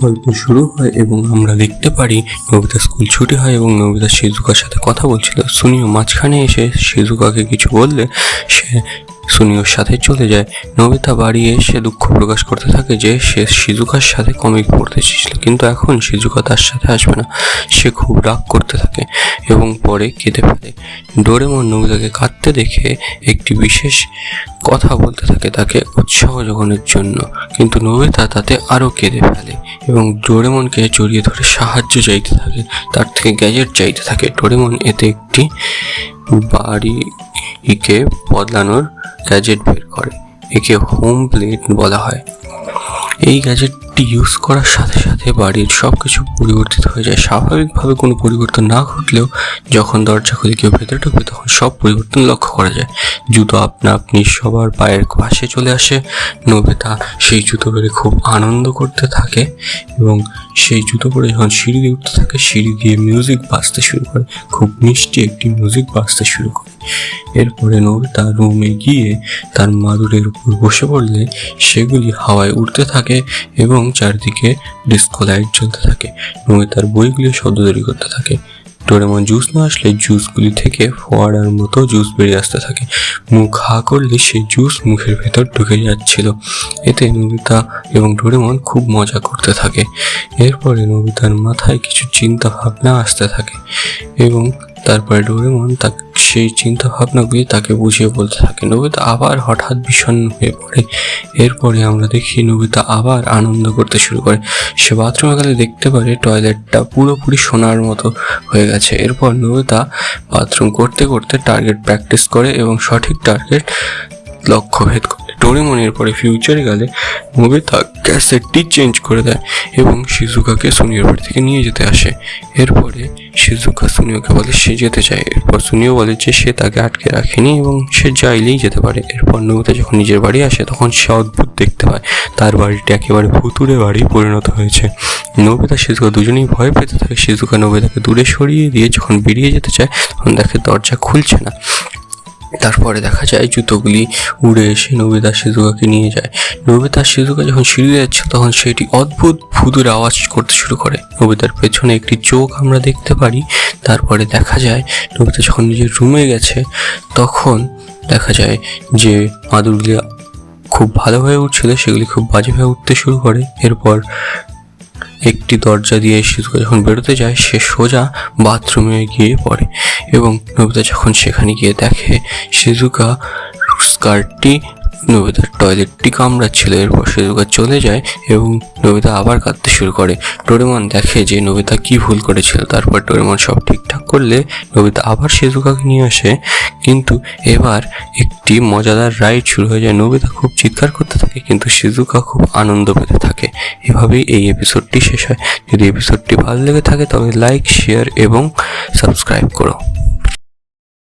গল্প শুরু হয় এবং আমরা দেখতে পারি নোবিতা স্কুল ছুটি হয় এবং নোবিতা শিজুকার সাথে কথা বলছিল। সুনিও মাঝখানে এসে শিজুকাকে কিছু বললে সে সুনিওর সাথে চলে যায়। নোবিতা বাড়ি এসে দুঃখ প্রকাশ করতে থাকে যে সে শিজুকার সাথে কমিক পড়তে চেয়েছিল, কিন্তু এখন শিজুকা তার সাথে আসবে না। সে খুব রাগ করতে থাকে এবং পরে কেঁদে ফেলে। ডোরেমন নোবিতাকে কাঁদতে দেখে একটি বিশেষ কথা বলতে থাকে তাকে উৎসাহ যোগানোর জন্য, কিন্তু নোবিতা তাতে আরও কেঁদে ফেলে এবং ডোরেমনকে জড়িয়ে ধরে সাহায্য চাইতে থাকে, তার থেকে গ্যাজেট চাইতে থাকে। ডোরেমন এতে একটি বাড়িকে বদলানোর গ্যাজেট বের করে, একে হোম প্লেট বলা হয়। এই গ্যাজেটটি ইউজ করার সাথে সাথে বাড়ির সব কিছু পরিবর্তিত হয়ে যায়। স্বাভাবিকভাবে কোনো পরিবর্তন না ঘটলেও যখন দরজা খুলে কেউ ভেতরে ঢুকবে তখন সব পরিবর্তন লক্ষ্য করা যায়। জুতো আপনা আপনি সবার পায়ের পাশে চলে আসে। নোবিতা সেই জুতো পরে খুব আনন্দ করতে থাকে এবং সেই জুতো পরে যখন সিঁড়ি দিয়ে উঠতে থাকে সিঁড়ি দিয়ে মিউজিক বাজতে শুরু করে, খুব মিষ্টি একটি মিউজিক বাজতে শুরু করে। এরপরে নোবিতা রুমে গিয়ে তার মাদুরের উপর বসে পড়লে সেগুলি হাওয়ায় উঠতে থাকে এবং চারদিকে ডিস্কো লাইট জ্বলতে থাকে। নোবিতার বইগুলি শব্দ তৈরি করতে থাকে। ডোরেমন জুস না আসলে জুসগুলি থেকে ফোয়ারার মতো জুস বেরিয়ে আসতে থাকে। মুখ হা করলে সেই জুস মুখের ভেতর ঢুকে যাচ্ছিল। এতে নোবিতা এবং ডোরেমন খুব মজা করতে থাকে। এরপরে নোবিতার মাথায় কিছু চিন্তা ভাবনা আসতে থাকে এবং তারপরে ডোরেমন সেই চিন্তা ভাবনাগুলি তাকে বুঝিয়ে বলতে থাকে। নোবিতা আবার হঠাৎ বিষণ্ণ হয়ে পড়ে। এরপরে আমরা দেখি নোবিতা আবার আনন্দ করতে শুরু করে। সে বাথরুমে গেলে দেখতে পারে টয়লেটটা পুরোপুরি সোনার মতো হয়ে গেছে। এরপর নোবিতা বাথরুম করতে করতে টার্গেট প্র্যাকটিস করে এবং সঠিক টার্গেট লক্ষ্য ভেদ করে। ডোরেমনের পরে ফিউচারে গেলে নোবিতা ক্যাসেটটি চেঞ্জ করে দেয় এবং শিজুকাকে সুনিওর বাড়ি থেকে নিয়ে যেতে আসে। এরপরে শিজুকা সুনিওকে বলে সে যেতে চায়। এরপর সুনিও বলে যে সে তাকে আটকে রাখেনি এবং সে চাইলেই যেতে পারে। এরপর নোবিতা যখন নিজের বাড়ি আসে তখন সে অদ্ভুত দেখতে পায়, তার বাড়িটি একেবারে ভুতুড়ে বাড়ি পরিণত হয়েছে। নোবিতা শিজুকা দুজনেই ভয় পেতে থাকে। শিজুকা নোবিতাকে দূরে সরিয়ে দিয়ে যখন বেরিয়ে যেতে চায় তখন দেখে দরজা খুলছে না। তারপরে দেখা যায় জুতোগুলি উড়ে এসে নোবিতা শিজুকাকে নিয়ে যায়। নোবিতা শিজুকা যখন সিঁড়ি যাচ্ছে তখন সেটি অদ্ভুত ভুতুড়ে আওয়াজ করতে শুরু করে। নোবিতার পেছনে একটি চোখ আমরা দেখতে পারি। তারপরে দেখা যায় নোবিতা যখন নিজের রুমে গেছে তখন দেখা যায় যে মাদুরগুলি খুব ভালোভাবে উঠছিল সেগুলি খুব বাজেভাবে উঠতে শুরু করে। এরপর একটি দরজা দিয়ে শিজুকা যখন বেরোতে যায় সে সোজা বাথরুমে গিয়ে পড়ে এবং নোবিতা যখন সেখানে গিয়ে দেখে শিজুকা স্কার্টটি নোবিতার টয়লেটটি কামড়াচ্ছিল। এরপর শিজুকা চলে যায় এবং নোবিতা আবার কাঁদতে শুরু করে। ডোরেমন দেখে যে নোবিতা কি ভুল করেছিল। তারপর ডোরেমন সব ঠিকঠাক করলে নোবিতা আবার শিজুকাকে নিয়ে আসে, কিন্তু এবার একটি মজাদার রাইড শুরু হয়ে যায়। নোবিতা খুব চিৎকার করতে থাকে কিন্তু শিজুকা খুব আনন্দ পেতে থাকে। এভাবেই এই এপিসোডটি শেষ হয়। যদি এপিসোডটি ভালো লেগে থাকে তবে লাইক, শেয়ার এবং সাবস্ক্রাইব করো।